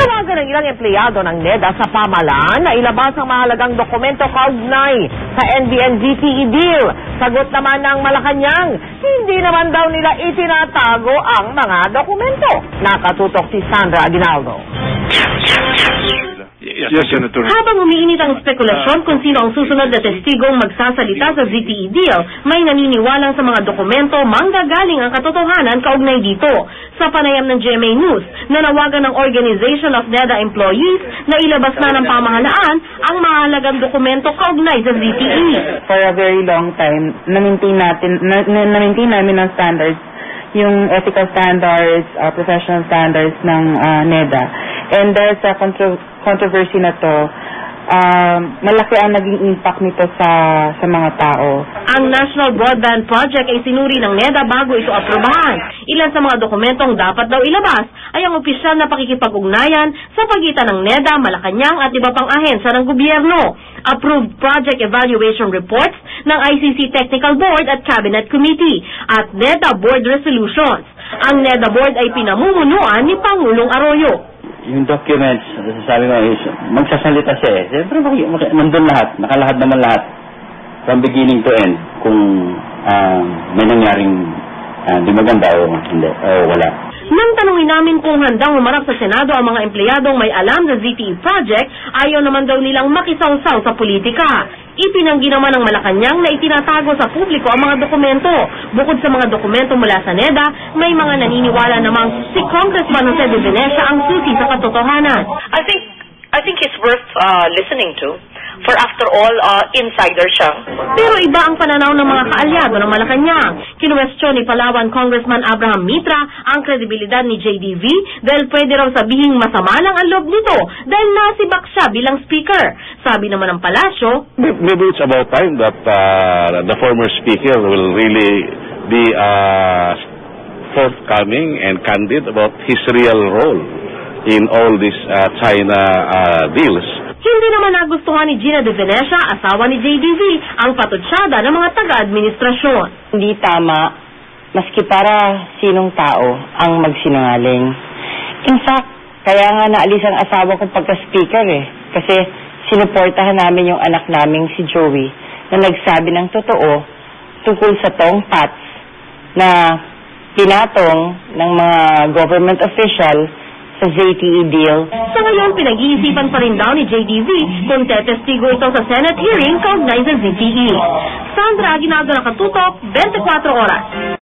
Nanawagan ng ilang empleyado ng NEDA sa pamahalaan na ilabas ang mahalagang dokumento kaugnay sa NBN-ZTE deal. Sagot naman ng Malacanang, hindi naman daw nila itinatago ang mga dokumento. Nakatutok si Sandra Aguinaldo. Yes, Senator. Habang umiinit ang spekulasyon kung sino ang susunod na testigong magsasalita sa ZTE deal, may naniniwalang sa mga dokumento manggagaling ang katotohanan kaugnay dito. Sa panayam ng GMA News, nanawagan ng Organization of NEDA Employees na ilabas na ng pamahalaan ang mahalagang dokumento kaugnay sa ZTE. For a very long time, na-maintain namin ang standards, yung ethical standards, professional standards ng NEDA. And there's a controversy na to, malaki ang naging impact nito sa mga tao. Ang National Broadband Project ay sinuri ng NEDA bago ito aprobahan. Ilan sa mga dokumentong dapat daw ilabas ay ang opisyal na pakikipag-ugnayan sa pagitan ng NEDA, Malacanang at iba pang ahensya ng gobyerno. Approved project evaluation reports ng ICC Technical Board at Cabinet Committee at NEDA Board resolutions. Ang NEDA Board ay pinamumunuan ni Pangulong Arroyo. Yung documents, sabi mo, magsasalita siya eh. Siyempre, nandun lahat, nakalahat naman lahat. From beginning to end, kung may nangyaring di maganda o hindi, o wala. Nang tanungin namin kung handang humarap sa Senado ang mga empleyadong may alam sa ZTE project, ayaw naman daw nilang makisawsaw sa politika. Itinanggi naman ng Malacanang na itinatago sa publiko ang mga dokumento. Bukod sa mga dokumento mula sa NEDA, may mga naniniwala namang si Congressman Jose de Venecia ang susi sa katotohanan. I think it's worth listening to. For after all, insider siya. Pero iba ang pananaw ng mga kaalyado ng Malacanang. Kinuwestiyon ni Palawan Congressman Abraham Mitra ang kredibilidad ni JDV dahil pwede raw sabihing masama lang ang loob nito dahil nasibak siya bilang speaker. Sabi naman ng palasyo, Maybe it's about time that the former speaker will really be forthcoming and candid about his real role in all these China deals. Hindi naman nagustuhan ni Gina de Venecia, asawa ni JDV, ang patutsada ng mga taga-administrasyon. Hindi tama, maski para sinong tao ang magsinungaling. In fact, kaya nga naalis ang asawa kong pagka-speaker eh. Kasi sinuportahan namin yung anak naming si Joey na nagsabi ng totoo tungkol sa tongpats na pinatong ng mga government official sa ZTE deal. Sa ngayon, pinag-iisipan pa rin daw ni JDV kung tetestigo ito sa Senate hearing kaugnay sa ZTE. Sandra Aguinaldo, Nakatutok, 24 Oras.